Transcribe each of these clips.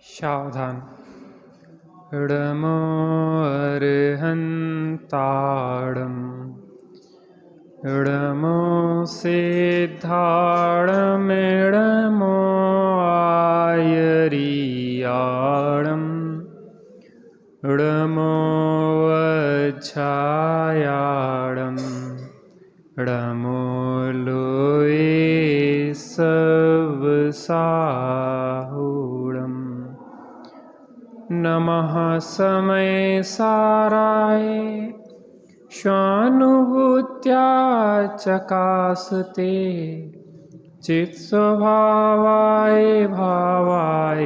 सावधान। इडमो अर्हन्ताडम् इडमो सिद्धाडमिडमो आयरियाडम् इडमो वज्झायाडम् इडमो लोये सवसाहुडम् नमः समय साराय स्वानुभूत्या चकासते चित्स्वभावाय भावाय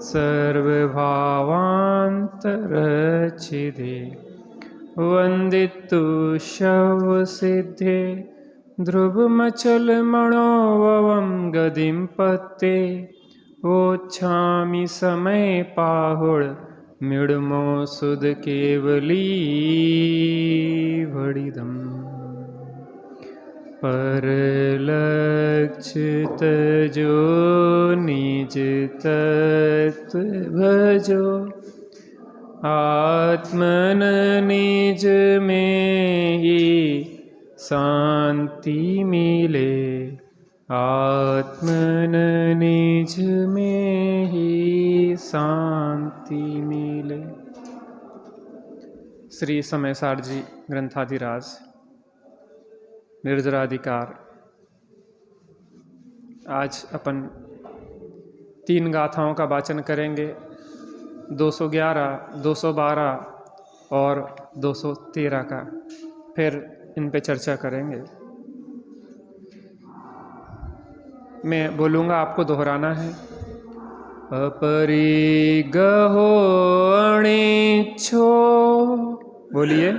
सर्वभावान्तरच्छिदे वन्दितु शवसिद्धे ध्रुवमचलमणोवं गतिं पत्ते वोच्छामि समय पाहुड मिडमो सुध केवली वडिदम् परलक्ष्य तजो निज तत्व भजो आत्मन निज में ही शांति मिले आत्मन निज में ही शांति मिले। श्री समयसार जी ग्रंथाधिराज निर्जराधिकार। आज अपन 3 गाथाओं का वाचन करेंगे, 211, 212 और 213 का। फिर इन पे चर्चा करेंगे। मैं बोलूँगा, आपको दोहराना है। अपरिगहो अणिच्छो, बोलिए।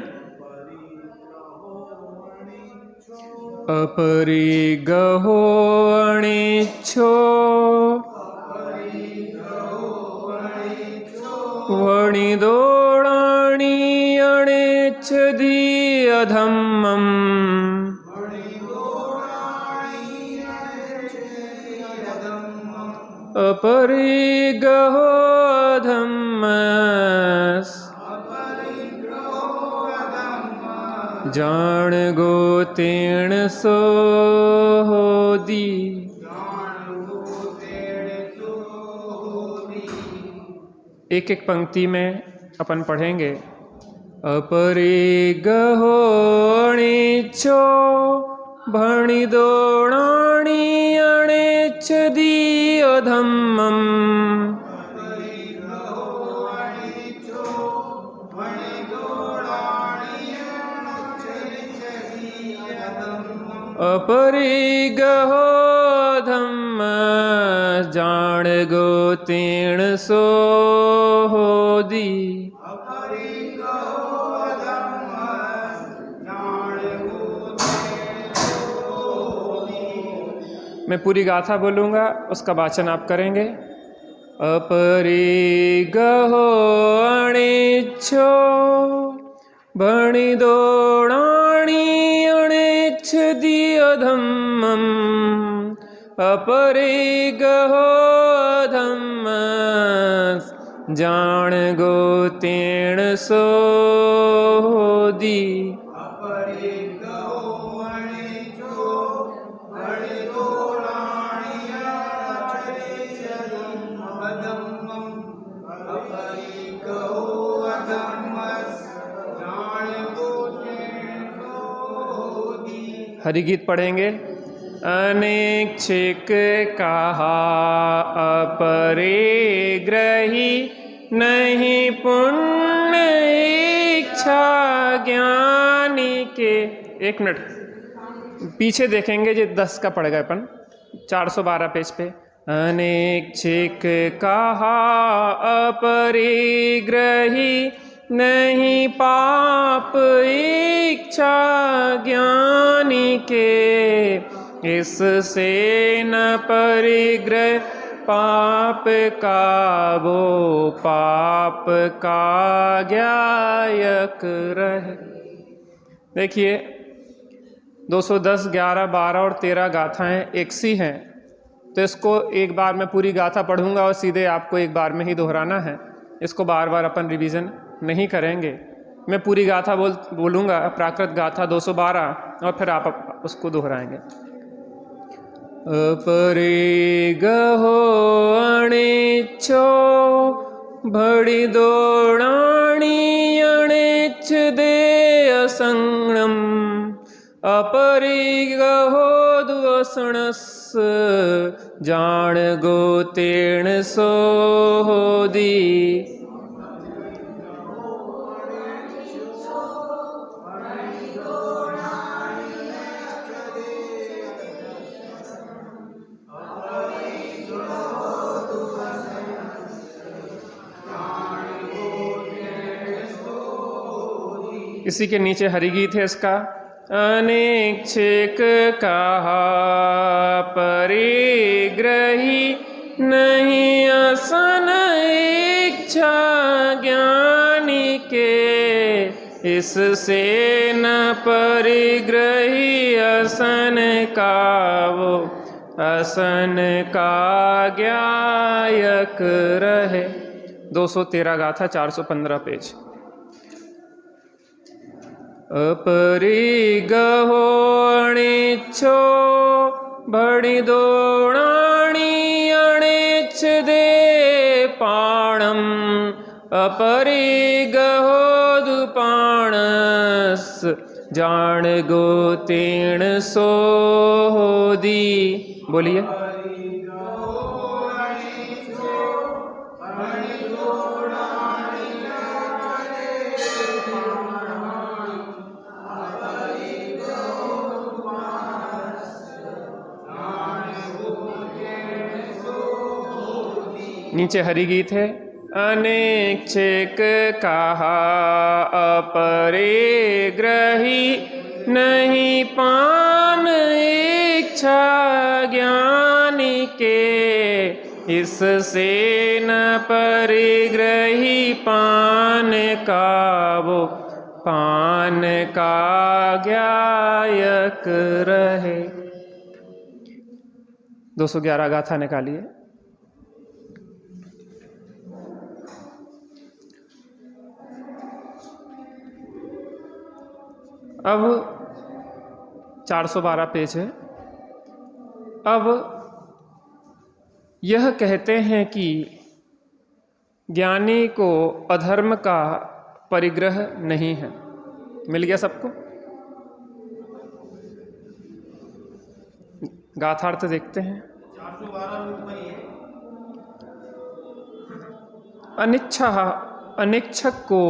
अपरिगहो अणिच्छो वणिदोणाणि अणिच्छदि अधम्मम् अपरिगहो अधम्मस् जान गोतेण सोहोदी। एक एक पंक्ति में अपन पढ़ेंगे। अपरिगहो अणिच्छो भणिदोणाणि अणिच्छदि अधम्मम् अपरिगहो अधम्मस् जान गोतेण सोहोदी। मैं पूरी गाथा बोलूँगा, उसका वाचन आप करेंगे। अपरिगहो अणिच्छो भणिदोणाणि अणिच्छदि अधम्मम् अपरिगहो अधम्मस् जान गोतेण सोहोदी। हरिगीत पढ़ेंगे। अनैच्छिक कहा अपरिग्रही नहीं पुण्य इच्छा ज्ञानी के। 1 मिनट पीछे देखेंगे, जो 10 का पड़ गए अपन 412 पेज पे। अनैच्छिक कहा अपरिग्रही नहीं पाप इच्छा ज्ञानी के इससे न परिग्रह पाप का वो पाप का ज्ञायक रहे। देखिए 210, 11, 12 और 13 गाथाएं एक सी हैं, तो इसको एक बार मैं पूरी गाथा पढ़ूंगा और सीधे आपको एक बार में ही दोहराना है। इसको बार बार अपन रिवीजन नहीं करेंगे। मैं पूरी गाथा बोलूँगा, प्राकृत गाथा 212, और फिर आप उसको दोहराएंगे। अपरे गहो अणिच्छो भड़ी दौड़ाणी अणिच्छ दे असंगणम अपरि गहो दुअसणस जान गो तेण सोदी। इसी के नीचे हरिगीत है इसका। अनिच्छिक कहा परिग्रही नहीं असन इच्छा ज्ञानी के इससे न परिग्रही असन का वो असन का ज्ञायक रहे। 213 गाथा 415 पेज। अपरि गहो अणिच्छो भड़ी दौड़ाणी अणिच्छ दे पाणम अपरि गहो दुपाणस जान गो तेण सोदी। बोलिए। नीचे हरिगीत है। अनिच्छिक कहा अपरिग्रही नहीं पान इच्छा ज्ञानी के इससे न परिग्रही पान का वो पान का ज्ञायक रहे। 211 गाथा निकालिए। अब 412 पेज है। अब यह कहते हैं कि ज्ञानी को अधर्म का परिग्रह नहीं है। मिल गया सबको? गाथार्थ देखते हैं। 412 अनिच्छा अनिच्छक को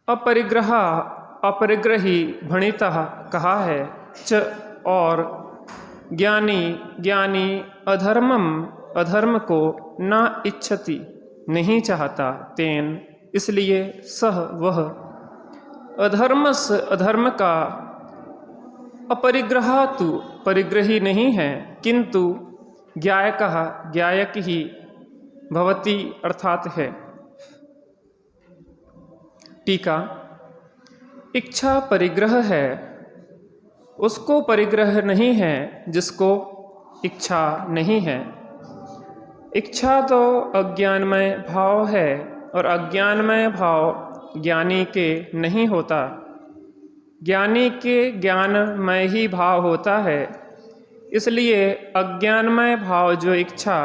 अपरिग्रह अपरिग्रही भणितः कहा है। च और ज्ञानी ज्ञानी अधर्मम अधर्म को न इच्छति नहीं चाहता। तेन इसलिए सह वह अधर्मस अधर्म का अपरिग्रह तु परिग्रही नहीं है, किंतु ज्ञायकः ज्ञायक ही भवति अर्थात है। टीका। इच्छा परिग्रह है, उसको परिग्रह नहीं है जिसको इच्छा नहीं है। इच्छा तो अज्ञानमय भाव है और अज्ञानमय भाव ज्ञानी के नहीं होता। ज्ञानी के ज्ञानमय ही भाव होता है। इसलिए अज्ञानमय भाव जो इच्छा,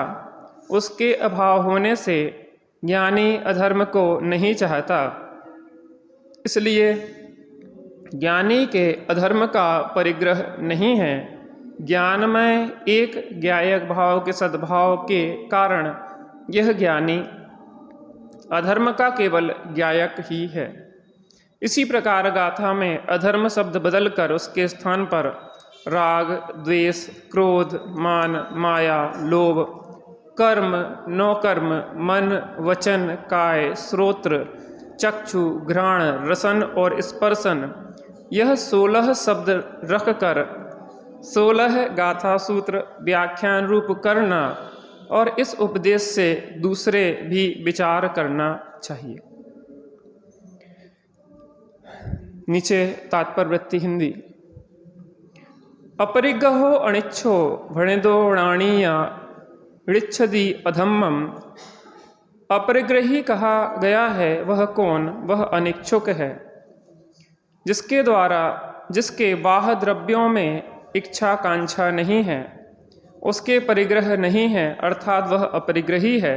उसके अभाव होने से ज्ञानी अधर्म को नहीं चाहता। इसलिए ज्ञानी के अधर्म का परिग्रह नहीं है। ज्ञानमय एक ज्ञायक भाव के सद्भाव के कारण यह ज्ञानी अधर्म का केवल ज्ञायक ही है। इसी प्रकार गाथा में अधर्म शब्द बदलकर उसके स्थान पर राग, द्वेष, क्रोध, मान, माया, लोभ, कर्म, नौकर्म, मन, वचन, काय, श्रोत्र, चक्षु, घ्राण, रसन और स्पर्शन, यह 16 शब्द रखकर 16 गाथा सूत्र व्याख्यान रूप करना और इस उपदेश से दूसरे भी विचार करना चाहिए। नीचे तात्पर्य वृत्ति हिंदी। अपरिग्रहो अनिच्छो भणिदोणाणीया ऋच्छति अधम्मम। अपरिग्रही कहा गया है वह कौन? वह अनिच्छुक है, जिसके बाह्य द्रव्यों में इच्छा कांक्षा नहीं है, उसके परिग्रह नहीं है, अर्थात वह अपरिग्रही है।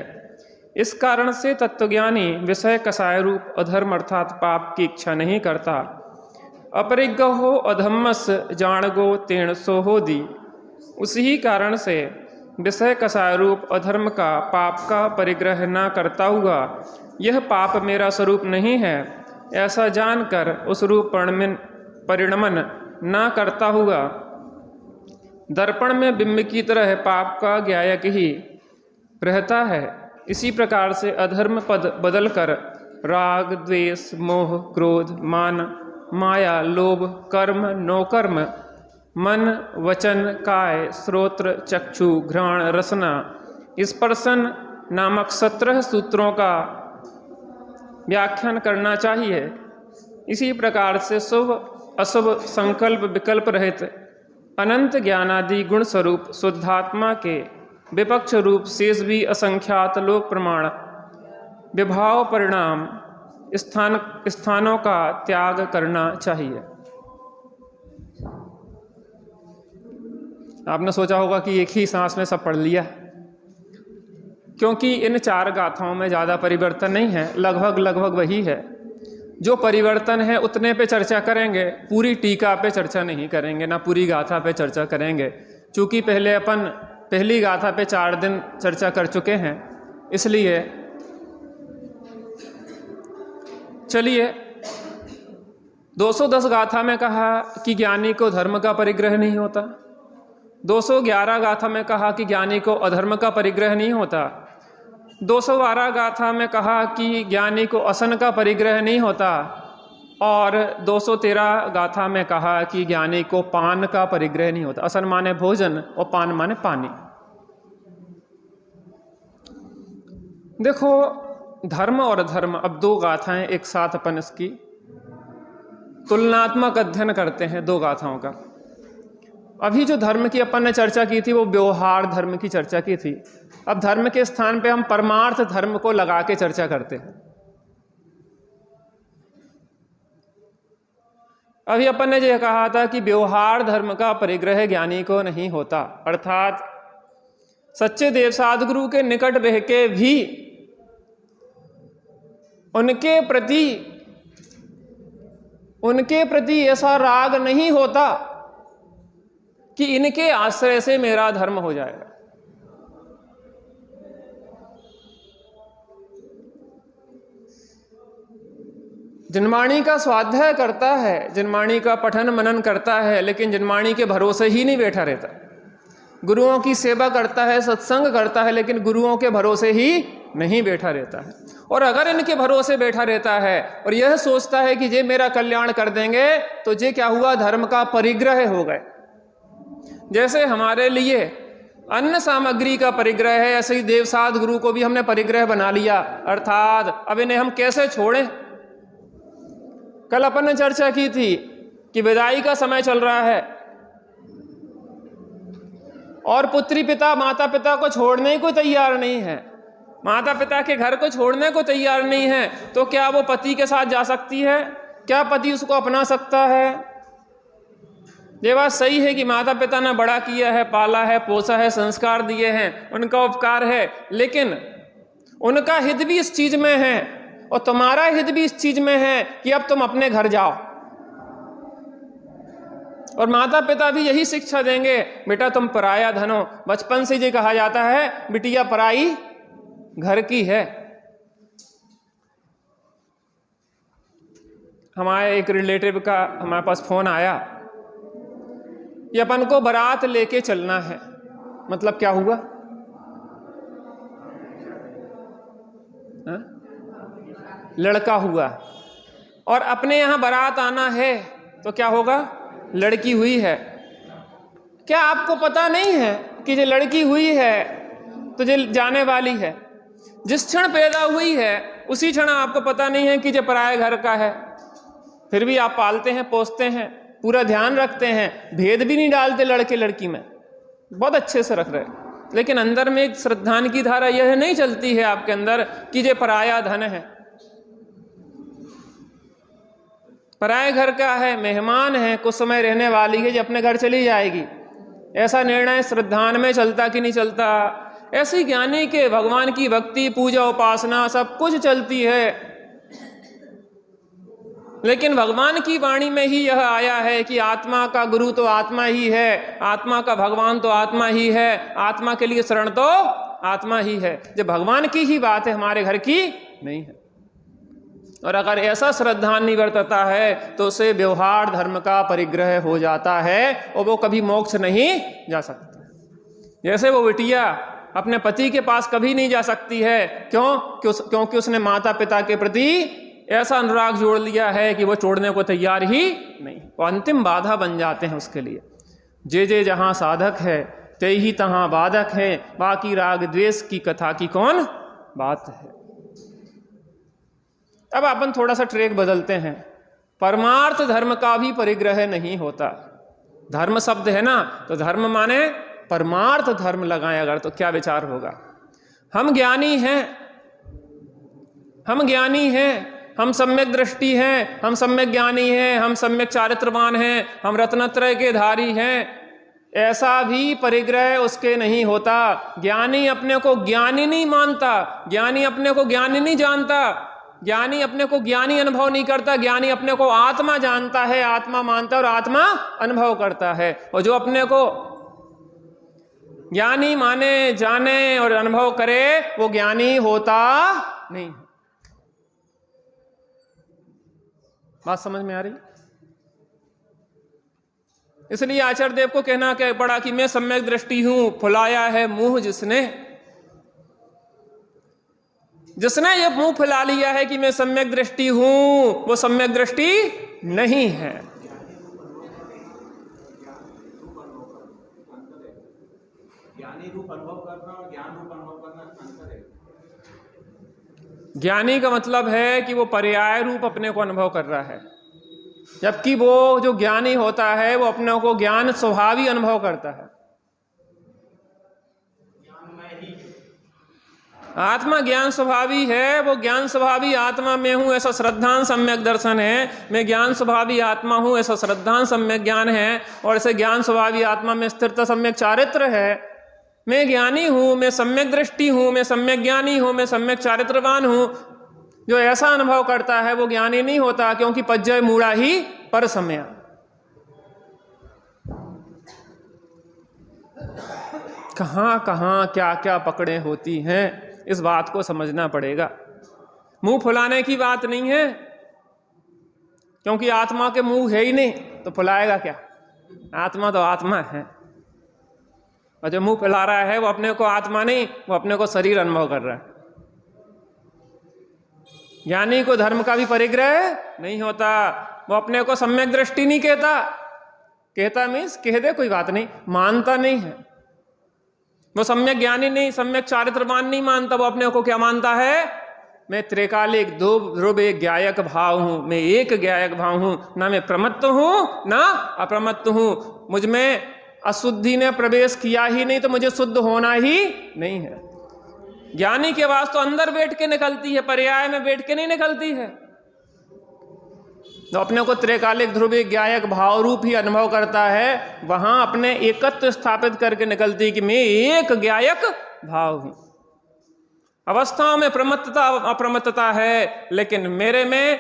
इस कारण से तत्वज्ञानी विषय कसाय रूप अधर्म अर्थात पाप की इच्छा नहीं करता। अपरिग्रहो अधम्मस जाणगो तेण सोहोदी। उसी कारण से विषय कसाय रूप अधर्म का पाप का परिग्रह न करता हुआ यह पाप मेरा स्वरूप नहीं है ऐसा जानकर उस रूप परिणमन न करता हुआ दर्पण में बिंब की तरह पाप का ज्ञायक ही रहता है। इसी प्रकार से अधर्म पद बदलकर राग द्वेष मोह क्रोध मान माया लोभ कर्म नौकर्म मन वचन काय श्रोत्र चक्षु घ्राण रसना स्पर्शन नामक 17 सूत्रों का व्याख्यान करना चाहिए। इसी प्रकार से शुभ अशुभ संकल्प विकल्प रहित अनंत ज्ञानादि गुण स्वरूप शुद्धात्मा के विपक्ष रूप शेष भी असंख्यात लोक प्रमाण विभाव परिणाम स्थानों का त्याग करना चाहिए। आपने सोचा होगा कि एक ही सांस में सब पढ़ लिया, क्योंकि इन 4 गाथाओं में ज़्यादा परिवर्तन नहीं है, लगभग वही है। जो परिवर्तन है उतने पे चर्चा करेंगे, पूरी टीका पे चर्चा नहीं करेंगे, ना पूरी गाथा पे चर्चा करेंगे। चूँकि पहले अपन पहली गाथा पे 4 दिन चर्चा कर चुके हैं, इसलिए चलिए 210 गाथा में कहा कि ज्ञानी को धर्म का परिग्रह नहीं होता, 211 गाथा में कहा कि ज्ञानी को अधर्म का परिग्रह नहीं होता, 212 गाथा में कहा कि ज्ञानी को असन का परिग्रह नहीं होता, और 213 गाथा में कहा कि ज्ञानी को पान का परिग्रह नहीं होता। असन माने भोजन और पान माने पानी। देखो धर्म और अधर्म, अब 2 गाथाएं एक साथ अपन इसकी तुलनात्मक अध्ययन करते हैं 2 गाथाओं का। अभी जो धर्म की अपन ने चर्चा की थी वो व्यवहार धर्म की चर्चा की थी। अब धर्म के स्थान पे हम परमार्थ धर्म को लगा के चर्चा करते हैं। अभी अपन ने यह कहा था कि व्यवहार धर्म का परिग्रह ज्ञानी को नहीं होता, अर्थात सच्चे देव साधुगुरु के निकट रह के भी उनके प्रति ऐसा राग नहीं होता कि इनके आश्रय से मेरा धर्म हो जाएगा। जिनवाणी का स्वाध्याय करता है, जिनवाणी का पठन मनन करता है, लेकिन जिनवाणी के भरोसे ही नहीं बैठा रहता। गुरुओं की सेवा करता है, सत्संग करता है, लेकिन गुरुओं के भरोसे ही नहीं बैठा रहता है। और अगर इनके भरोसे बैठा रहता है और यह सोचता है कि ये मेरा कल्याण कर देंगे, तो ये क्या हुआ? धर्म का परिग्रह हो गए। जैसे हमारे लिए अन्न सामग्री का परिग्रह है, ऐसे ही देव साध गुरु को भी हमने परिग्रह बना लिया, अर्थात अब इन्हें हम कैसे छोड़ें। कल अपन ने चर्चा की थी कि विदाई का समय चल रहा है और पुत्री पिता माता पिता को छोड़ने को तैयार नहीं है, माता पिता के घर को छोड़ने को तैयार नहीं है, तो क्या वो पति के साथ जा सकती है? क्या पति उसको अपना सकता है? ये बात सही है कि माता पिता ने बड़ा किया है, पाला है, पोसा है, संस्कार दिए हैं, उनका उपकार है, लेकिन उनका हित भी इस चीज में है और तुम्हारा हित भी इस चीज में है कि अब तुम अपने घर जाओ। और माता पिता भी यही शिक्षा देंगे, बेटा तुम पराया धन हो। बचपन से ये कहा जाता है बिटिया पराई घर की है। हमारे एक रिलेटिव का हमारे पास फोन आया कि अपन को बारात लेके चलना है। मतलब क्या हुआ? लड़का हुआ और अपने यहाँ बारात आना है तो क्या होगा? लड़की हुई है। क्या आपको पता नहीं है कि ये लड़की हुई है तो ये जाने वाली है? जिस क्षण पैदा हुई है उसी क्षण आपको पता नहीं है कि ये पराये घर का है, फिर भी आप पालते हैं, पोसते हैं, पूरा ध्यान रखते हैं, भेद भी नहीं डालते लड़के लड़की में, बहुत अच्छे से रख रहे हैं, लेकिन अंदर में एक श्रद्धान की धारा यह नहीं चलती है आपके अंदर कि ये पराया धन है, पराये घर का है, मेहमान है, कुछ समय रहने वाली है, जो अपने घर चली जाएगी। ऐसा निर्णय श्रद्धान में चलता कि नहीं चलता? ऐसी ज्ञानी के भगवान की भक्ति, पूजा, उपासना सब कुछ चलती है, लेकिन भगवान की वाणी में ही यह आया है कि आत्मा का गुरु तो आत्मा ही है, आत्मा का भगवान तो आत्मा ही है, आत्मा के लिए शरण तो आत्मा ही है। जब भगवान की ही बात है, हमारे घर की नहीं है। और अगर ऐसा श्रद्धान नहीं बरतता है तो उसे व्यवहार धर्म का परिग्रह हो जाता है और वो कभी मोक्ष नहीं जा सकता। जैसे वो बिटिया अपने पति के पास कभी नहीं जा सकती है, क्योंकि उसने माता पिता के प्रति ऐसा अनुराग जोड़ लिया है कि वो छोड़ने को तैयार ही नहीं, वो अंतिम बाधा बन जाते हैं उसके लिए। जे जहाँ साधक है ते ही तहाँ बाधक है, बाकी राग द्वेष की कथा की कौन बात है। अब अपन थोड़ा सा ट्रैक बदलते हैं। परमार्थ धर्म का भी परिग्रह नहीं होता। धर्म शब्द है ना, तो धर्म माने परमार्थ धर्म लगाएं अगर, तो क्या विचार होगा? हम ज्ञानी हैं, हम सम्यक दृष्टि हैं, हम सम्यक ज्ञानी हैं, हम सम्यक चारित्रवान हैं, हम रत्नत्रय के धारी हैं, ऐसा भी परिग्रह उसके नहीं होता। ज्ञानी अपने को ज्ञानी नहीं मानता, ज्ञानी अपने को ज्ञानी नहीं जानता, ज्ञानी अपने को ज्ञानी अनुभव नहीं करता, ज्ञानी अपने को आत्मा जानता है, आत्मा मानता है और आत्मा अनुभव करता है। और जो अपने को ज्ञानी माने, जाने और अनुभव करे, वो ज्ञानी होता नहीं। बात समझ में आ रही? इसलिए आचार्य देव को कहना क्या पड़ा कि मैं सम्यक दृष्टि हूं, फुलाया है मुंह जिसने ये मुंह फुला लिया है कि मैं सम्यक दृष्टि हूं, वो सम्यक दृष्टि नहीं है। ज्ञानी रूप अनुभव करना और ज्ञान रूप अनुभव करना अंतर है। ज्ञानी का मतलब है कि वो पर्याय रूप अपने को अनुभव कर रहा है, जबकि वो जो ज्ञानी होता है वो अपने को ज्ञान स्वभावी अनुभव करता है। आत्मा ज्ञान स्वभावी है, वो ज्ञान स्वभावी आत्मा में हूं ऐसा श्रद्धान सम्यक दर्शन है, मैं ज्ञान स्वभावी आत्मा हूं ऐसा श्रद्धान सम्यक ज्ञान है, और ऐसे ज्ञान स्वभावी आत्मा में स्थिरता सम्यक चारित्र है। मैं ज्ञानी हूं, मैं सम्यक दृष्टि हूं, मैं सम्यक ज्ञानी हूं, मैं सम्यक चारित्रवान हूं। जो ऐसा अनुभव करता है वो ज्ञानी नहीं होता, क्योंकि पज्जय मूढ़ा ही पर समय। कहां कहां क्या क्या पकड़े होती हैं, इस बात को समझना पड़ेगा। मुंह फुलाने की बात नहीं है, क्योंकि आत्मा के मुंह है ही नहीं, तो फुलाएगा क्या? आत्मा तो आत्मा है, और जो मुंह फुला रहा है वो अपने को आत्मा नहीं, वो अपने को शरीर अनुभव कर रहा है। ज्ञानी को धर्म का भी परिग्रह नहीं होता, वो अपने को सम्यक दृष्टि नहीं कहता मीन्स कह दे कोई बात नहीं, मानता नहीं है। वो सम्यक ज्ञानी नहीं, सम्यक चारित्रवान नहीं मानता, वो अपने को क्या मानता है? मैं त्रिकालिक दो ध्रुव एक ज्ञायक भाव हूं, मैं एक ज्ञायक भाव हूं, ना मैं प्रमत्त हूं ना अप्रमत्त हूं, मुझ में अशुद्धि ने प्रवेश किया ही नहीं, तो मुझे शुद्ध होना ही नहीं है। ज्ञानी की आवाज तो अंदर बैठ के निकलती है, पर्याय में बैठ के नहीं निकलती है। तो अपने को त्रिकालिक ध्रुव ज्ञायक भाव रूप ही अनुभव करता है, वहां अपने एकत्व स्थापित करके निकलती है कि मैं एक ज्ञायक भाव हूं। अवस्थाओं में प्रमत्तता अप्रमत्तता है, लेकिन मेरे में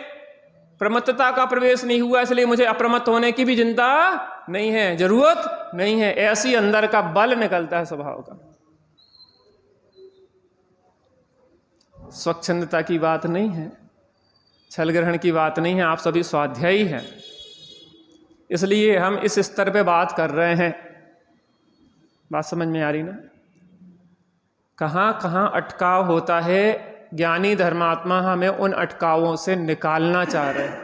प्रमत्तता का प्रवेश नहीं हुआ, इसलिए मुझे अप्रमत्त होने की भी चिंता नहीं है, जरूरत नहीं है। ऐसी अंदर का बल निकलता है स्वभाव का। स्वच्छंदता की बात नहीं है, छल ग्रहण की बात नहीं है, आप सभी स्वाध्यायी हैं, इसलिए हम इस स्तर पे बात कर रहे हैं। बात समझ में आ रही ना? कहाँ कहाँ अटकाव होता है, ज्ञानी धर्मात्मा हमें उन अटकावों से निकालना चाह रहे हैं,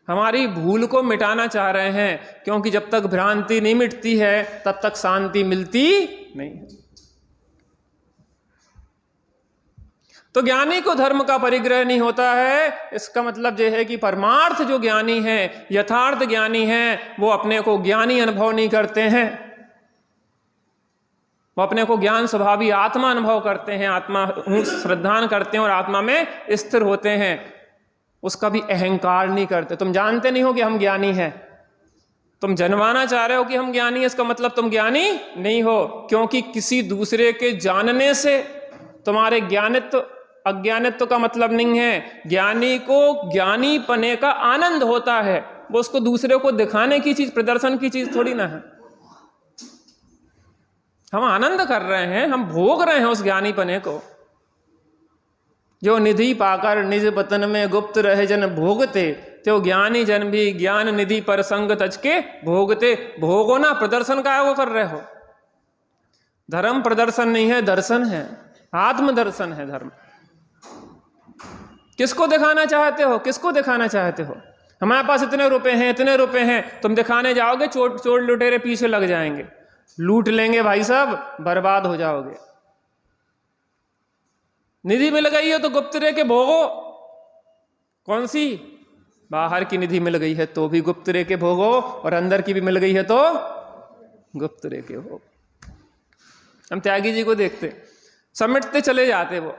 हमारी भूल को मिटाना चाह रहे हैं, क्योंकि जब तक भ्रांति नहीं मिटती है तब तक शांति मिलती नहीं है। तो ज्ञानी को धर्म का परिग्रह नहीं होता है। इसका मतलब यह है कि परमार्थ जो ज्ञानी है, यथार्थ ज्ञानी है, वो अपने को ज्ञानी अनुभव नहीं करते हैं, वो अपने को ज्ञान स्वभावी आत्मा अनुभव करते हैं, आत्मा श्रद्धान करते हैं और आत्मा में स्थिर होते हैं। उसका भी अहंकार नहीं करते। तुम जानते नहीं हो कि हम ज्ञानी हैं, तुम जनवाना चाह रहे हो कि हम ज्ञानी हैं, इसका मतलब तुम ज्ञानी नहीं हो, क्योंकि किसी दूसरे के जानने से तुम्हारे ज्ञानित्व अज्ञानित्व का मतलब नहीं है। ज्ञानी को ज्ञानी पने का आनंद होता है, वो उसको दूसरे को दिखाने की चीज, प्रदर्शन की चीज थोड़ी ना है। हम आनंद कर रहे हैं, हम भोग रहे हैं उस ज्ञानी पने को। जो निधि पाकर निज वतन में गुप्त रहे जन भोगते, तो ज्ञानी जन भी ज्ञान निधि पर संग तज के भोगते। भोगो ना, प्रदर्शन का वो कर रहे हो। धर्म प्रदर्शन नहीं है, दर्शन है, आत्मदर्शन है धर्म। किसको दिखाना चाहते हो? किसको दिखाना चाहते हो? हमारे पास इतने रुपए हैं, इतने रुपए हैं, तुम दिखाने जाओगे, चोर लुटेरे पीछे लग जाएंगे, लूट लेंगे भाई साहब, बर्बाद हो जाओगे। निधि मिल गई हो तो गुप्त रह के भोगो। कौन सी? बाहर की निधि मिल गई है तो भी गुप्त रह के भोगो, और अंदर की भी मिल गई है तो गुप्त रह के भोगो। हम त्यागी जी को देखते, समेटते चले जाते। वो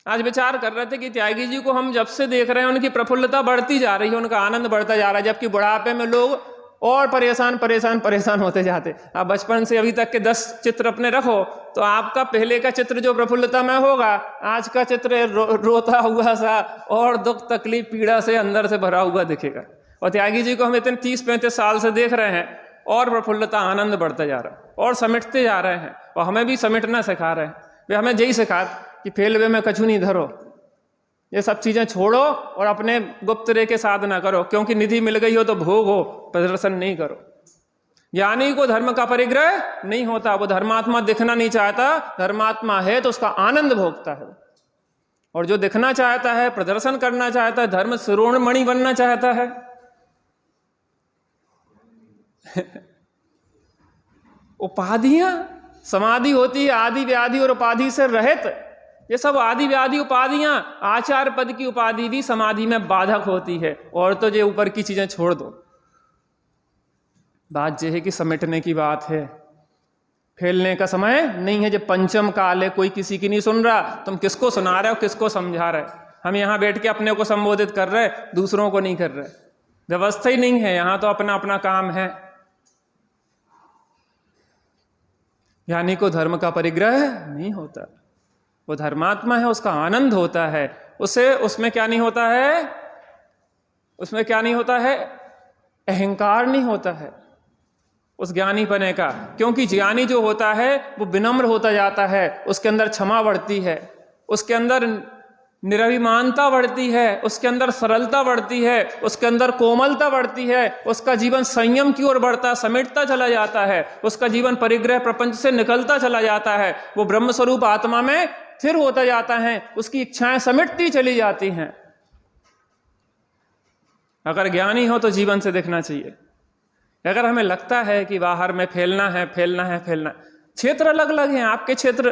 आज विचार कर रहे थे कि त्यागी जी को हम जब से देख रहे हैं, उनकी प्रफुल्लता बढ़ती जा रही है, उनका आनंद बढ़ता जा रहा है, जबकि बुढ़ापे में लोग और परेशान होते जाते। आप बचपन से अभी तक के 10 चित्र अपने रखो तो आपका पहले का चित्र जो प्रफुल्लता में होगा, आज का चित्र रोता हुआ सा और दुख तकलीफ पीड़ा से अंदर से भरा हुआ दिखेगा। और त्यागी जी को हम इतने 30-35 साल से देख रहे हैं, और प्रफुल्लता आनंद बढ़ता जा रहा है, और समेटते जा रहे हैं, और हमें भी समेटना सिखा रहे हैं। वे हमें यही सिखा कि फेलवे में कछु नहीं धरो, ये सब चीजें छोड़ो और अपने गुप्त रे के साधना करो, क्योंकि निधि मिल गई हो तो भोगो, प्रदर्शन नहीं करो। ज्ञानी को धर्म का परिग्रह नहीं होता, वो धर्मात्मा दिखना नहीं चाहता। धर्मात्मा है तो उसका आनंद भोगता है, और जो दिखना चाहता है, प्रदर्शन करना चाहता है, धर्म शिरोमणि बनना चाहता है उपाधियां, समाधि होती है आदि व्याधि और उपाधि से रहित। ये सब आदि व्याधि उपाधियां, आचार पद की उपाधि भी समाधि में बाधक होती है। और तो ये ऊपर की चीजें छोड़ दो, बात यह है कि समेटने की बात है, फैलने का समय नहीं है। जब पंचम काल है, कोई किसी की नहीं सुन रहा, तुम किसको सुना रहे हो, किसको समझा रहे? हम यहां बैठ के अपने को संबोधित कर रहे, दूसरों को नहीं कर रहे। व्यवस्था ही नहीं है, यहां तो अपना अपना काम है। ज्ञानी को धर्म का परिग्रह नहीं होता, वो धर्मात्मा है, उसका आनंद होता है। उसे उसमें क्या नहीं होता है? उसमें क्या नहीं होता है? अहंकार नहीं होता है उस ज्ञानी पने का, क्योंकि ज्ञानी जो होता है वो विनम्र होता जाता है, उसके अंदर क्षमा बढ़ती है, उसके अंदर निरभिमानता बढ़ती है, उसके अंदर सरलता बढ़ती है, उसके अंदर कोमलता बढ़ती है, उसका जीवन संयम की ओर बढ़ता, समेटता चला जाता है, उसका जीवन परिग्रह प्रपंच से निकलता चला जाता है, वो ब्रह्म स्वरूप आत्मा में स्थिर होता जाता है, उसकी इच्छाएं समेटती चली जाती हैं। अगर ज्ञानी हो तो जीवन से देखना चाहिए। अगर हमें लगता है कि बाहर में फैलना है, क्षेत्र अलग अलग हैं। आपके क्षेत्र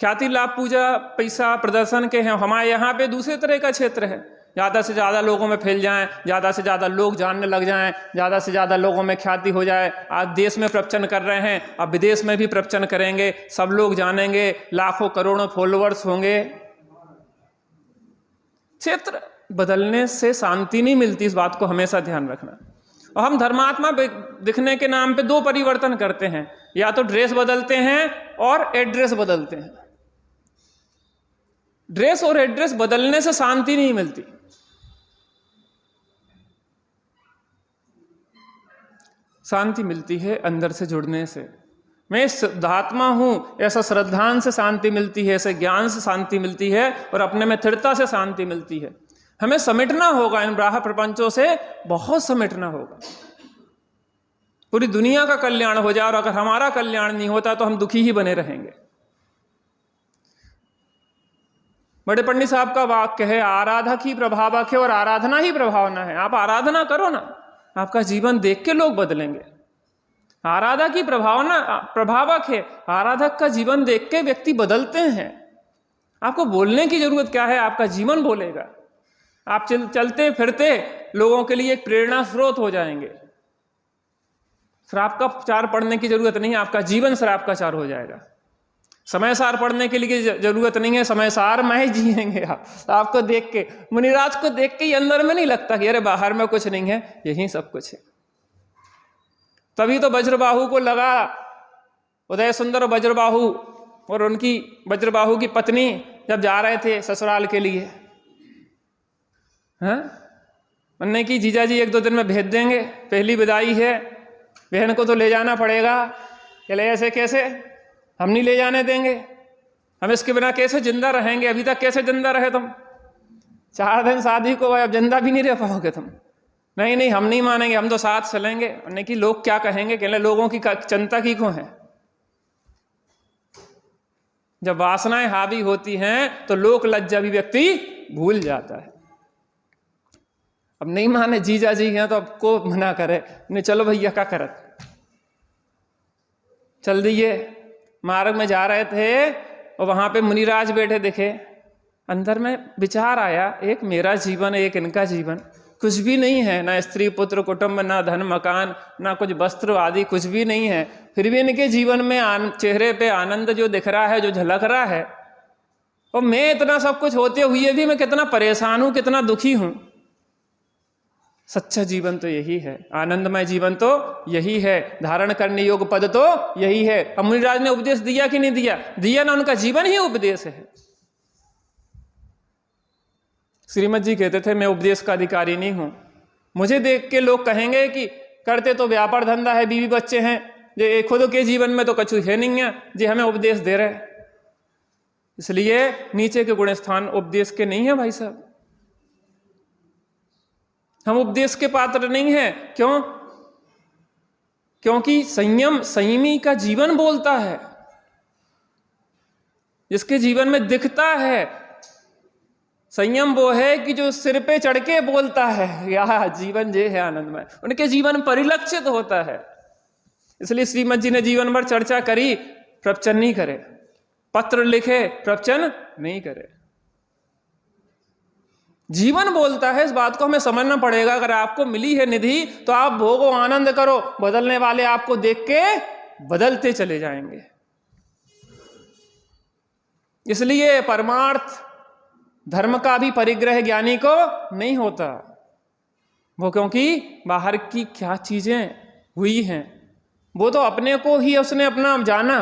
ख्याति लाभ पूजा पैसा प्रदर्शन के हैं, हमारे यहाँ पे दूसरे तरह का क्षेत्र है। ज़्यादा से ज़्यादा लोगों में फैल जाएं, ज़्यादा से ज़्यादा लोग जानने लग जाएं, ज़्यादा से ज़्यादा लोगों में ख्याति हो जाए। आज देश में प्रवचन कर रहे हैं, अब विदेश में भी प्रवचन करेंगे, सब लोग जानेंगे, लाखों करोड़ों फॉलोअर्स होंगे। क्षेत्र बदलने से शांति नहीं मिलती, इस बात को हमेशा ध्यान रखना। और हम धर्मात्मा दिखने के नाम पे 2 परिवर्तन करते हैं, या तो ड्रेस बदलते हैं और एड्रेस बदलते हैं। ड्रेस और एड्रेस बदलने से शांति नहीं मिलती। शांति मिलती है अंदर से जुड़ने से। मैं शुद्धात्मा हूं, ऐसा श्रद्धान से शांति मिलती है, ऐसे ज्ञान से शांति मिलती है, और अपने में स्थिरता से शांति मिलती है। हमें समेटना होगा, इन बाह्य प्रपंचों से बहुत समेटना होगा। पूरी दुनिया का कल्याण हो जाए, और अगर हमारा कल्याण नहीं होता तो हम दुखी ही बने रहेंगे। बड़े पंडित साहब का वाक्य है, आराधक ही प्रभावक है और आराधना ही प्रभावना है। आप आराधना करो ना, आपका जीवन देख के लोग बदलेंगे। आराधक ही प्रभावक है, आराधक का जीवन देख के व्यक्ति बदलते हैं। आपको बोलने की जरूरत क्या है, आपका जीवन बोलेगा। आप चलते फिरते लोगों के लिए एक प्रेरणा स्रोत हो जाएंगे। श्राप का चार पढ़ने की जरूरत नहीं है, आपका जीवन श्राप का चार हो जाएगा। समय सार पढ़ने के लिए जरूरत नहीं है, समय सार में जिएंगे आप। आपको देख के, मुनिराज को देख के ही अंदर में नहीं लगता कि अरे बाहर में कुछ नहीं है, यही सब कुछ है। तभी तो वज्रबाहु को लगा, उदय सुंदर वज्रबाहु और उनकी वज्रबाहु की पत्नी जब जा रहे थे ससुराल के लिए, हाँ, उन्होंने की जीजा जी 1-2 दिन में भेज देंगे, पहली विदाई है, बहन को तो ले जाना पड़ेगा। चले ऐसे कैसे, हम नहीं ले जाने देंगे, हम इसके बिना कैसे जिंदा रहेंगे, अभी तक कैसे जिंदा रहे तुम, 4 दिन शादी को अब जिंदा भी नहीं रह पाओगे तुम। नहीं नहीं, हम नहीं मानेंगे, हम तो साथ चलेंगे। उन्होंने की लोग क्या कहेंगे, कहने लोगों की चिंता की क्यों है। जब वासनाएं हावी होती हैं तो लोक लज्जा भी व्यक्ति भूल जाता है। अब नहीं माने जीजा जी हैं तो अब को मना करे, नहीं चलो भैया क्या करत, चल दिए। मार्ग में जा रहे थे और वहां पे मुनिराज बैठे दिखे, अंदर में विचार आया, एक मेरा जीवन, एक इनका जीवन, कुछ भी नहीं है, ना स्त्री पुत्र कुटुंब, ना धन मकान, ना कुछ वस्त्र आदि, कुछ भी नहीं है। फिर भी इनके जीवन में चेहरे पे आनंद जो दिख रहा है, जो झलक रहा है, और मैं इतना सब कुछ होते हुए भी मैं कितना परेशान हूं, कितना दुखी हूं। सच्चा जीवन तो यही है, आनंदमय जीवन तो यही है, धारण करने योग्य पद तो यही है। अब मुनिराज ने उपदेश दिया कि नहीं दिया, दिया ना, उनका जीवन ही उपदेश है। श्रीमद जी कहते थे मैं उपदेश का अधिकारी नहीं हूं, मुझे देख के लोग कहेंगे कि करते तो व्यापार धंधा है, बीवी बच्चे हैं, जे खुद के जीवन में तो कछु है नहीं है, जे हमें उपदेश दे रहे। इसलिए नीचे के गुण स्थान उपदेश के नहीं है भाई साहब, हम उपदेश के पात्र नहीं हैं। क्यों? क्योंकि संयम, संयमी का जीवन बोलता है, जिसके जीवन में दिखता है। संयम वो है कि जो सिर पे चढ़ के बोलता है, या जीवन जे है आनंदमय, उनके जीवन परिलक्षित होता है। इसलिए श्रीमद जी ने जीवन भर चर्चा करी, प्रवचन नहीं करे, पत्र लिखे, प्रवचन नहीं करे। जीवन बोलता है, इस बात को हमें समझना पड़ेगा। अगर आपको मिली है निधि तो आप भोगो, आनंद करो, बदलने वाले आपको देख के बदलते चले जाएंगे। इसलिए परमार्थ धर्म का भी परिग्रह ज्ञानी को नहीं होता, वो क्योंकि बाहर की क्या चीजें हुई हैं, वो तो अपने को ही उसने अपना जाना,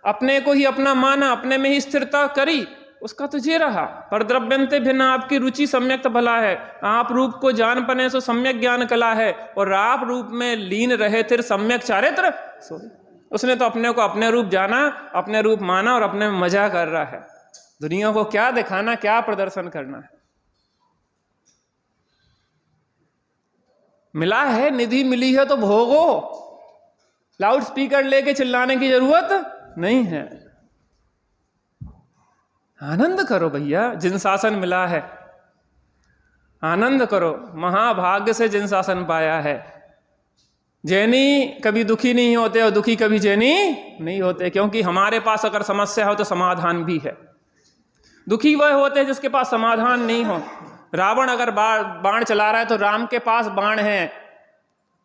अपने को ही अपना माना, अपने में ही स्थिरता करी, उसका तो ये रहा। पर द्रव्यंते भिन्न आपकी रुचि सम्यक भला है, आप रूप को जान पने सो सम्यक ज्ञान कला है, और आप रूप में लीन रहे तिर सम्यक चारित्र सो। उसने तो अपने को अपने रूप जाना, अपने रूप माना, और अपने में मजा कर रहा है। दुनिया को क्या दिखाना, क्या प्रदर्शन करना है। मिला है, निधि मिली है तो भोगो, लाउड स्पीकर लेके चिल्लाने की जरूरत नहीं है। आनंद करो भैया, जिन शासन मिला है आनंद करो। महाभाग्य से जिन शासन पाया है। जैनी कभी दुखी नहीं होते और दुखी कभी जैनी नहीं होते, क्योंकि हमारे पास अगर समस्या हो तो समाधान भी है। दुखी वह होते हैं जिसके पास समाधान नहीं हो। रावण अगर बाण चला रहा है तो राम के पास बाण है,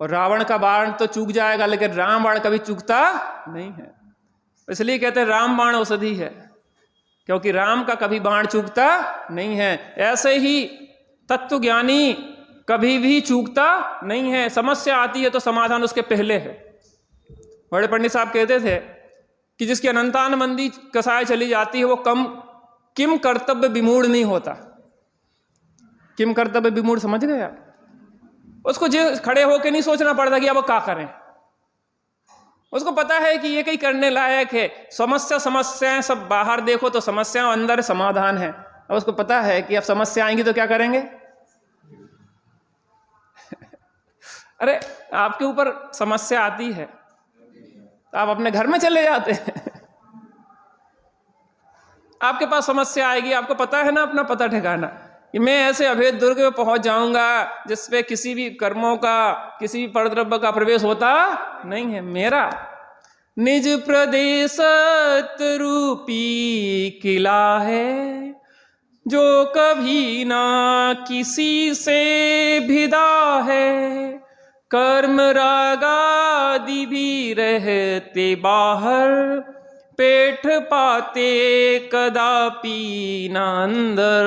और रावण का बाण तो चूक जाएगा, लेकिन राम बाण कभी चूकता नहीं है। इसलिए कहते हैं राम बाण औषधि है, क्योंकि राम का कभी बाण चूकता नहीं है। ऐसे ही तत्व ज्ञानी कभी भी चूकता नहीं है। समस्या आती है तो समाधान उसके पहले है। बड़े पंडित साहब कहते थे कि जिसकी अनंतान मंदी कसाय चली जाती है वो किम कर्तव्य विमूढ़ नहीं होता। किम कर्तव्य विमूढ़ समझ गया? उसको खड़े होके नहीं सोचना पड़ता कि अब वो क्या करें। उसको पता है कि ये कहीं करने लायक है। समस्याएं सब बाहर देखो तो समस्याओं अंदर समाधान है। अब उसको पता है कि अब समस्या आएंगी तो क्या करेंगे। अरे आपके ऊपर समस्या आती है तो आप अपने घर में चले जाते हैं। आपके पास समस्या आएगी, आपको पता है ना अपना पता ठिकाना कि मैं ऐसे अभेद दुर्ग में पहुंच जाऊंगा जिसपे किसी भी कर्मों का, किसी भी परद्रव्य का प्रवेश होता नहीं है। मेरा निज प्रदेशत रूपी किला है, जो कभी ना किसी से भिदा है। कर्म रागादि भी रहते बाहर, पेठ पाते कदापि न अंदर।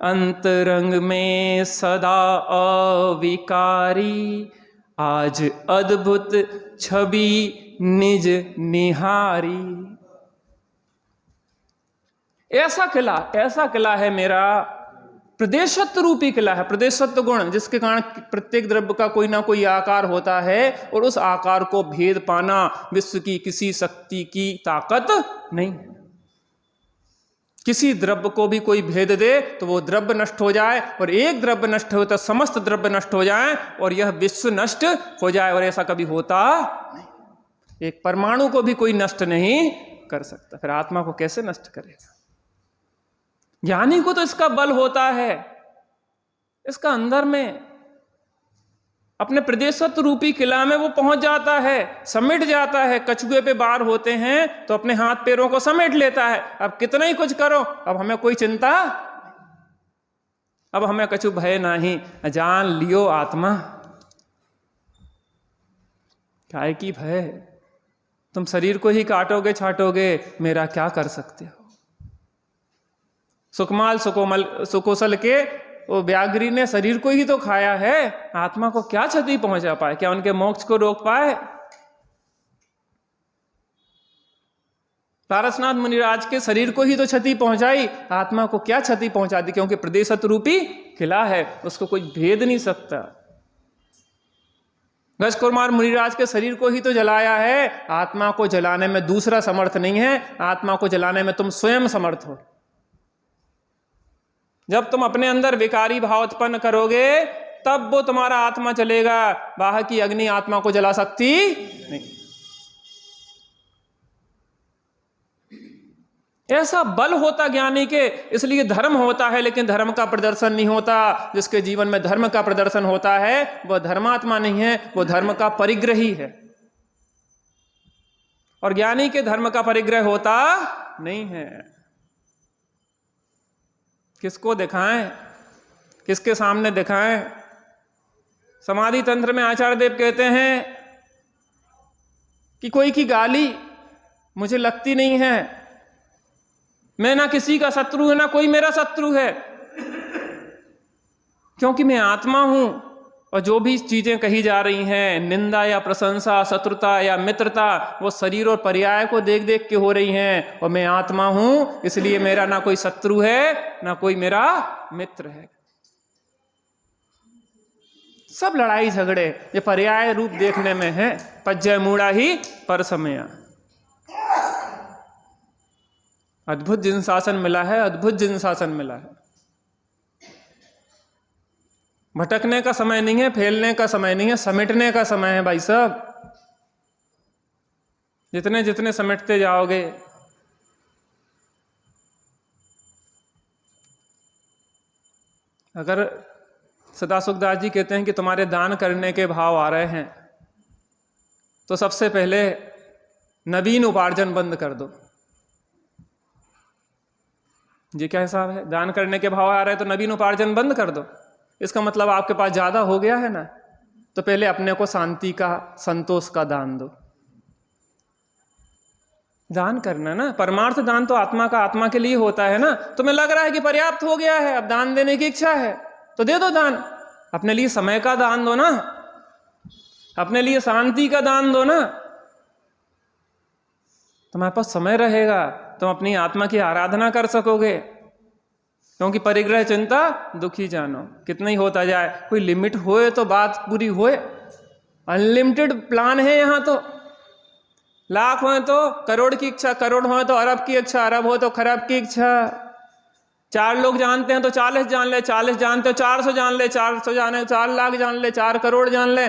अंतरंग में सदा अविकारी, आज अद्भुत छवि निज निहारी। ऐसा किला है मेरा, प्रदेशत्व रूपी किला है। प्रदेशत्व गुण, जिसके कारण प्रत्येक द्रव्य का कोई ना कोई आकार होता है, और उस आकार को भेद पाना विश्व की किसी शक्ति की ताकत नहीं। किसी द्रव्य को भी कोई भेद दे तो वो द्रव्य नष्ट हो जाए, और एक द्रव्य नष्ट हो तो समस्त द्रव्य नष्ट हो जाए, और यह विश्व नष्ट हो जाए। और ऐसा कभी होता नहीं। एक परमाणु को भी कोई नष्ट नहीं कर सकता, फिर आत्मा को कैसे नष्ट करेगा? ज्ञानी को तो इसका बल होता है, इसका अंदर में अपने प्रदेशत्व रूपी किला में वो पहुंच जाता है, समेट जाता है। कछुए पे बार होते हैं तो अपने हाथ पैरों को समेट लेता है। अब कितना ही कुछ करो, अब हमें कोई चिंता, अब हमें कछु भय नहीं। जान लियो आत्मा, काय की भय? तुम शरीर को ही काटोगे छाटोगे, मेरा क्या कर सकते हो? सुकमाल सुकोसल के वो व्याघ्री ने शरीर को ही तो खाया है, आत्मा को क्या क्षति पहुंचा पाए? क्या उनके मोक्ष को रोक पाए? पारसनाथ मुनिराज के शरीर को ही तो क्षति पहुंचाई, आत्मा को क्या क्षति पहुंचा दी? क्योंकि प्रदेशत्व रूपी किला है, उसको कोई भेद नहीं सकता। गज कुमार मुनिराज के शरीर को ही तो जलाया है, आत्मा को जलाने में दूसरा समर्थ नहीं है। आत्मा को जलाने में तुम स्वयं समर्थ हो। जब तुम अपने अंदर विकारी भाव उत्पन्न करोगे, तब वो तुम्हारा आत्मा चलेगा। बाहर की अग्नि आत्मा को जला सकती नहीं। ऐसा बल होता ज्ञानी के, इसलिए धर्म होता है, लेकिन धर्म का प्रदर्शन नहीं होता। जिसके जीवन में धर्म का प्रदर्शन होता है वह धर्मात्मा नहीं है, वह धर्म का परिग्रही है। और ज्ञानी के धर्म का परिग्रह होता नहीं है। किसको दिखाएं, किसके सामने दिखाएं? समाधि तंत्र में आचार्य देव कहते हैं कि कोई की गाली मुझे लगती नहीं है, मैं ना किसी का शत्रु है ना कोई मेरा शत्रु है, क्योंकि मैं आत्मा हूं। और जो भी चीजें कही जा रही हैं, निंदा या प्रशंसा, शत्रुता या मित्रता, वो शरीर और पर्याय को देख देख के हो रही हैं। और मैं आत्मा हूं, इसलिए मेरा ना कोई शत्रु है ना कोई मेरा मित्र है। सब लड़ाई झगड़े ये पर्याय रूप देखने में है। पज्जय मूढ़ा ही पर समया। अद्भुत जिन शासन मिला है, अद्भुत जिन शासन मिला है। भटकने का समय नहीं है, फैलने का समय नहीं है, समेटने का समय है भाई साहब। जितने जितने समेटते जाओगे, अगर सदा सुखदास जी कहते हैं कि तुम्हारे दान करने के भाव आ रहे हैं, तो सबसे पहले नवीन उपार्जन बंद कर दो। जी क्या हिसाब है? दान करने के भाव आ रहे हैं तो नवीन उपार्जन बंद कर दो। इसका मतलब आपके पास ज्यादा हो गया है ना, तो पहले अपने को शांति का, संतोष का दान दो। दान करना ना, परमार्थ दान तो आत्मा का आत्मा के लिए होता है ना। तुम्हें लग रहा है कि पर्याप्त हो गया है, अब दान देने की इच्छा है तो दे दो दान। अपने लिए समय का दान दो ना, अपने लिए शांति का दान दो ना। तुम्हारे पास समय रहेगा, तुम अपनी आत्मा की आराधना कर सकोगे। क्योंकि परिग्रह चिंता दुखी जानो, कितना ही होता जाए, कोई लिमिट होए तो बात पूरी होए। अनलिमिटेड प्लान है यहाँ तो। लाख हो तो करोड़ की इच्छा, करोड़ हो तो अरब की इच्छा, अरब हो तो खरब की इच्छा। 4 लोग जानते हैं तो 40 जान ले, 40 जानते हो 400 जान ले, 400 जाने 4 लाख जान ले, 4 करोड़ जान ले।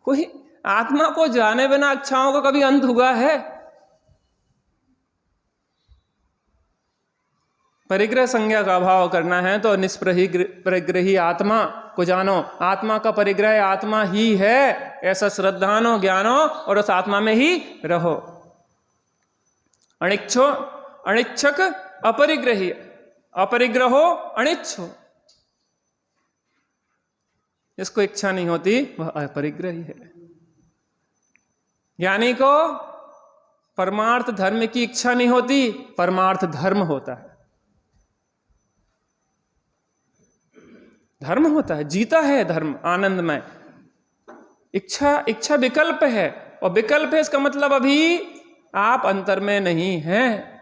कोई आत्मा को जाने बिना इच्छाओं का कभी अंत हुआ है? परिग्रह संज्ञा का अभाव करना है तो निष्परिग्रही आत्मा को जानो। आत्मा का परिग्रह आत्मा ही है, ऐसा श्रद्धानो ज्ञानो और उस आत्मा में ही रहो। अनिच्छक अपरिग्रही, अपरिग्रहो अनिच्छो। जिसको इच्छा नहीं होती वह अपरिग्रही है। ज्ञानी को परमार्थ धर्म की इच्छा नहीं होती, परमार्थ धर्म होता है, धर्म होता है, जीता है धर्म आनंदमय। इच्छा विकल्प है, और विकल्प है इसका मतलब अभी आप अंतर में नहीं हैं।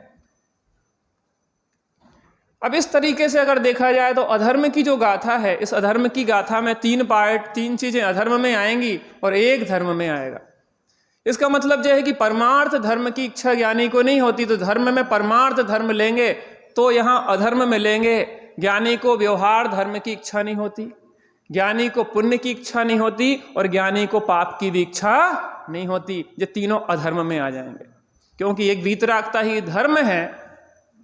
अब इस तरीके से अगर देखा जाए तो अधर्म की जो गाथा है, इस अधर्म की गाथा में 3 चीजें अधर्म में आएंगी और एक धर्म में आएगा। इसका मतलब यह है कि परमार्थ धर्म की इच्छा ज्ञानी को नहीं होती, तो धर्म में परमार्थ धर्म लेंगे तो यहां अधर्म में लेंगे। ज्ञानी को व्यवहार धर्म की इच्छा नहीं होती, ज्ञानी को पुण्य की इच्छा नहीं होती, और ज्ञानी को पाप की भी इच्छा नहीं होती। ये तीनों अधर्म में आ जाएंगे, क्योंकि एक वीतरागता ही धर्म है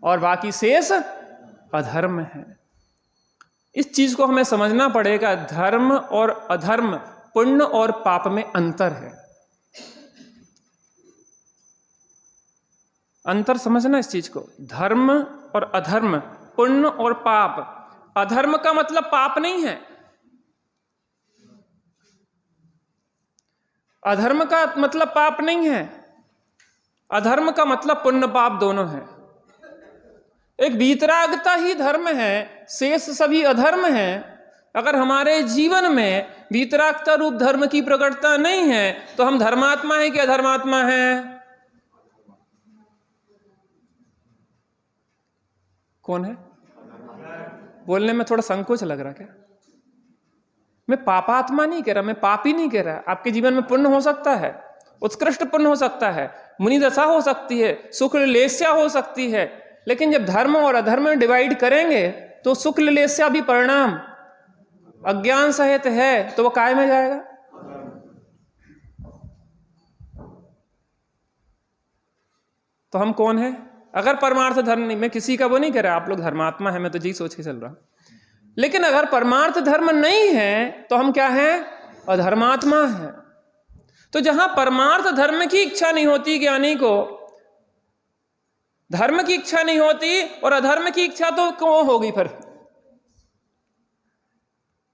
और बाकी शेष अधर्म है। इस चीज को हमें समझना पड़ेगा। धर्म और अधर्म, पुण्य और पाप में अंतर है। अंतर समझना इस चीज को। धर्म और अधर्म, पुण्य और पाप। अधर्म का मतलब पाप नहीं है, अधर्म का मतलब पाप नहीं है, अधर्म का मतलब पुण्य पाप दोनों है। एक वीतरागता ही धर्म है, शेष सभी अधर्म है। अगर हमारे जीवन में वीतरागता रूप धर्म की प्रकटता नहीं है तो हम धर्मात्मा है कि अधर्मात्मा है? कौन है? बोलने में थोड़ा संकोच लग रहा क्या? मैं पापात्मा नहीं कह रहा, मैं पापी नहीं कह रहा। आपके जीवन में पुण्य हो सकता है, उत्कृष्ट पुण्य हो सकता है, मुनि दशा हो सकती है, सुख लेस्या हो सकती है, लेकिन जब धर्म और अधर्म में डिवाइड करेंगे तो सुख लेस्या भी परिणाम अज्ञान सहित है, तो वो काय में जाएगा? तो हम कौन है? अगर परमार्थ धर्म नहीं, मैं किसी का वो नहीं कह रहा, आप लोग धर्मात्मा है, मैं तो जी सोच के चल रहा हूं, लेकिन अगर परमार्थ धर्म नहीं है तो हम क्या हैं? अधर्मात्मा है। तो जहां परमार्थ धर्म की इच्छा नहीं होती ज्ञानी को, धर्म की इच्छा नहीं होती, और अधर्म की इच्छा तो क्यों होगी फिर?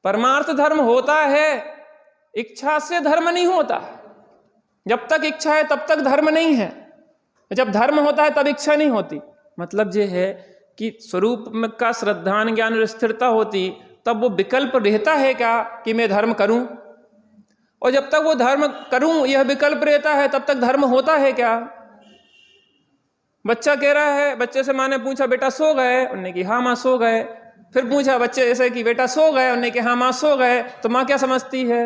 परमार्थ धर्म होता है, इच्छा से धर्म नहीं होता। जब तक इच्छा है तब तक धर्म नहीं है, जब धर्म होता है तब इच्छा नहीं होती। मतलब ये है कि स्वरूप का श्रद्धान ज्ञान और स्थिरता होती तब वो विकल्प रहता है क्या कि मैं धर्म करूं, और जब तक वो धर्म करूं यह विकल्प रहता है तब तक धर्म होता है क्या? बच्चा कह रहा है, बच्चे से माँ ने पूछा बेटा सो गए, उन्होंने कहा हाँ माँ सो गए। फिर पूछा बच्चे ऐसे कि बेटा सो गए, उन्होंने कहा हाँ माँ सो गए। तो माँ क्या समझती है?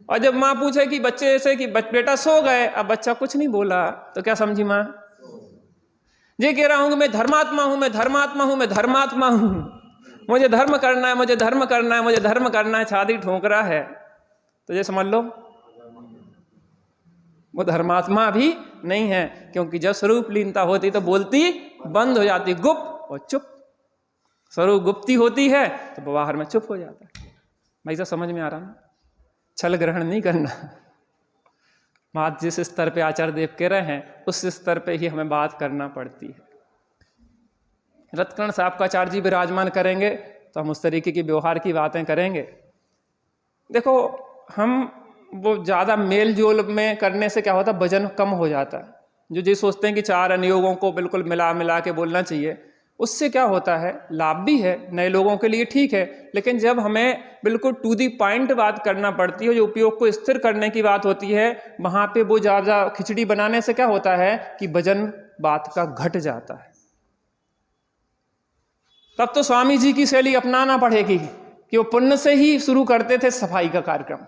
और जब माँ पूछे कि बच्चे ऐसे कि बेटा सो गए, अब बच्चा कुछ नहीं बोला, तो क्या समझी माँ? ये कह रहा हूं कि मैं धर्मात्मा हूं, मैं धर्मात्मा हूं, मैं धर्मात्मा हूं, मुझे धर्म करना है, मुझे धर्म करना है, मुझे धर्म करना है, छाती ठोक रहा है, तो ये समझ लो वो धर्मात्मा भी नहीं है। क्योंकि जब स्वरूप लीनता होती तो बोलती बंद हो जाती, गुप्त और चुप। स्वरूप गुप्ती होती है तो बाहर में चुप हो जाता है। भाई साहब समझ में आ रहा ना? छल ग्रहण नहीं करना। बात जिस स्तर पे आचार्य देव कह रहे हैं उस स्तर पे ही हमें बात करना पड़ती है। रत्कर्ण साहब का आचार्य जी विराजमान करेंगे तो हम उस तरीके की व्यवहार की बातें करेंगे। देखो हम वो ज़्यादा मेल जोल में करने से क्या होता है, वजन कम हो जाता है। जो जी सोचते हैं कि 4 अनुयोगों को बिल्कुल मिला मिला के बोलना चाहिए, उससे क्या होता है, लाभ भी है नए लोगों के लिए, ठीक है, लेकिन जब हमें बिल्कुल टू दी पॉइंट बात करना पड़ती है, जो उपयोग को स्थिर करने की बात होती है, वहाँ पे वो ज़्यादा खिचड़ी बनाने से क्या होता है कि वजन बात का घट जाता है। तब तो स्वामी जी की शैली अपनाना पड़ेगी कि वो पुण्य से ही शुरू करते थे सफाई का कार्यक्रम।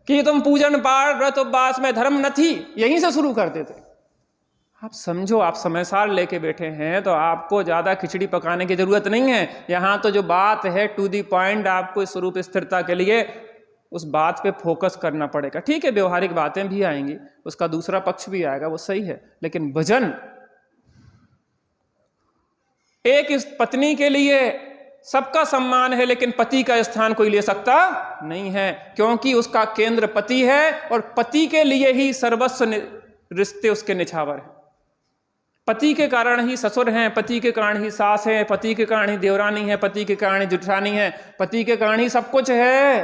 कि तुम पूजन पाठ व्रत उपवास में धर्म न थी, यहीं से शुरू करते थे। आप समझो, आप समयसार लेके बैठे हैं तो आपको ज्यादा खिचड़ी पकाने की जरूरत नहीं है। यहां तो जो बात है टू दी पॉइंट आपको स्वरूप स्थिरता के लिए उस बात पे फोकस करना पड़ेगा। ठीक है, व्यवहारिक बातें भी आएंगी, उसका दूसरा पक्ष भी आएगा, वो सही है, लेकिन भजन एक इस पत्नी के लिए सबका सम्मान है, लेकिन पति का स्थान कोई ले सकता नहीं है, क्योंकि उसका केंद्र पति है और पति के लिए ही सर्वस्व रिश्ते उसके निछावर हैं। पति के कारण ही ससुर हैं, पति के कारण ही सास है, पति के कारण ही देवरानी है, पति के कारण ही जुठानी है, पति के कारण ही सब कुछ है,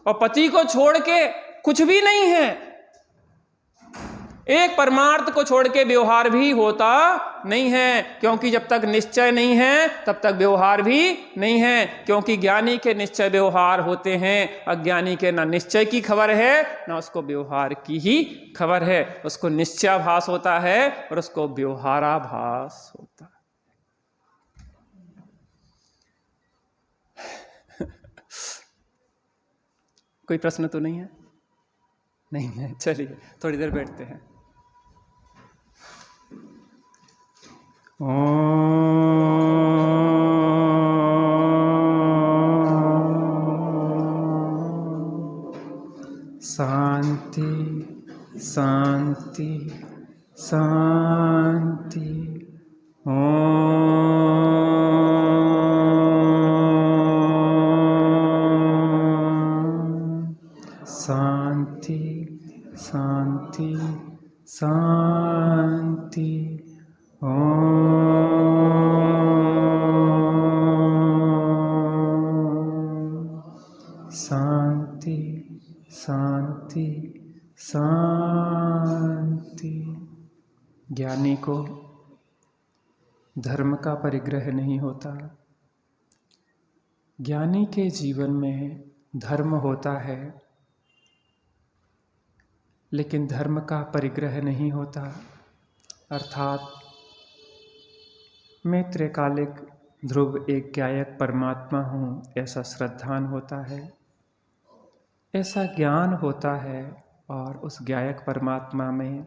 और पति को छोड़ के कुछ भी नहीं है। एक परमार्थ को छोड़ के व्यवहार भी होता नहीं है, क्योंकि जब तक निश्चय नहीं है तब तक व्यवहार भी नहीं है, क्योंकि ज्ञानी के निश्चय व्यवहार होते हैं, अज्ञानी के ना निश्चय की खबर है ना उसको व्यवहार की ही खबर है। उसको निश्चयाभास होता है और उसको व्यवहाराभास होता है। कोई प्रश्न तो नहीं है? नहीं है, चलिए थोड़ी देर बैठते हैं। शांति शांति शांति। शांति शांति शांति। शांति शांति शांति। ज्ञानी को धर्म का परिग्रह नहीं होता। ज्ञानी के जीवन में धर्म होता है, लेकिन धर्म का परिग्रह नहीं होता। अर्थात मैं त्रैकालिक ध्रुव एक गायक परमात्मा हूँ, ऐसा श्रद्धान होता है, ऐसा ज्ञान होता है, और उस गायक परमात्मा में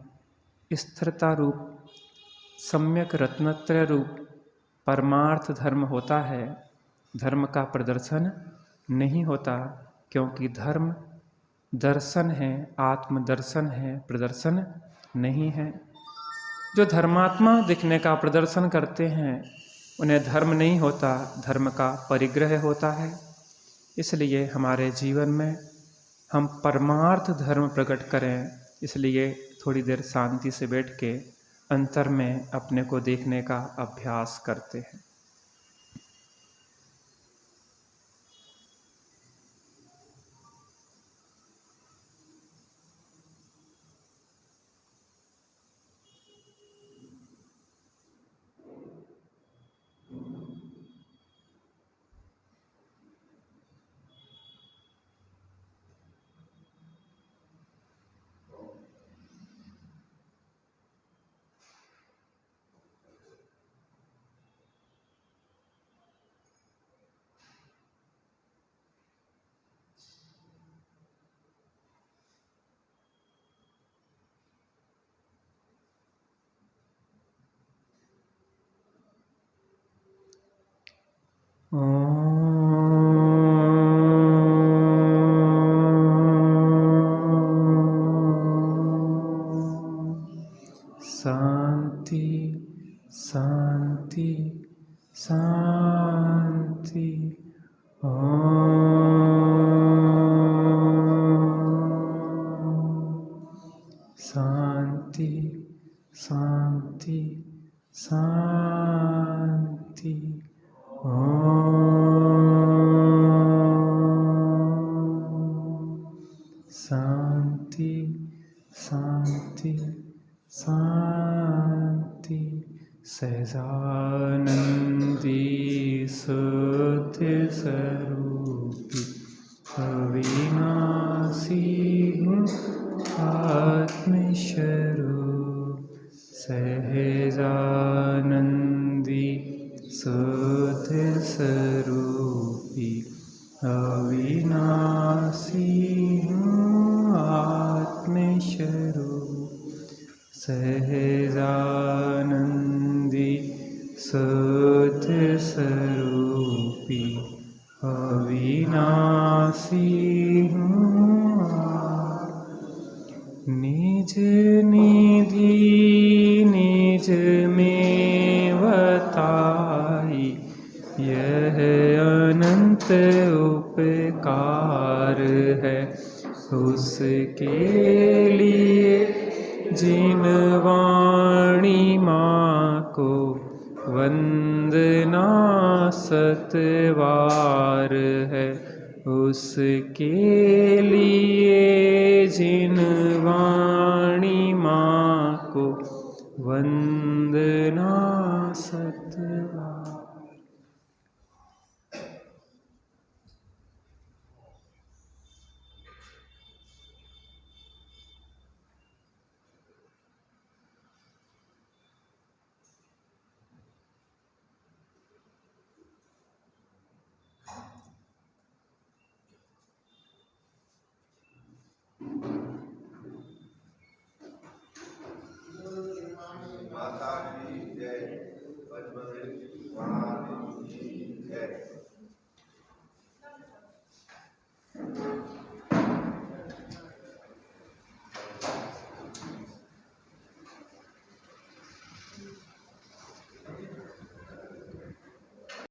स्थिरता रूप सम्यक रत्नत्रय रूप परमार्थ धर्म होता है। धर्म का प्रदर्शन नहीं होता, क्योंकि धर्म दर्शन है, आत्मदर्शन है, प्रदर्शन नहीं है। जो धर्मात्मा दिखने का प्रदर्शन करते हैं उन्हें धर्म नहीं होता, धर्म का परिग्रह होता है। इसलिए हमारे जीवन में हम परमार्थ धर्म प्रकट करें, इसलिए थोड़ी देर शांति से बैठ के अंतर में अपने को देखने का अभ्यास करते हैं। शांति शांति शांति। शांति शांति शांति। शांति शांति शांति। सहजानंदी शुद्ध स्वरूपी अविनाशी हूँ आत्मस्वरूप। सहजानंदी शुद्ध स्वरूपी अविनाशी हूँ आत्मस्वरूप। सहजानंदी शुद्ध स्वरूपी अविनाशी हूँ निधि निज में बताई, यह अनंत उपकार है उसके लिए जिन वाणी माँ को वंदना सतवार है, उसके लिए जिन वाणी माँ को वंदना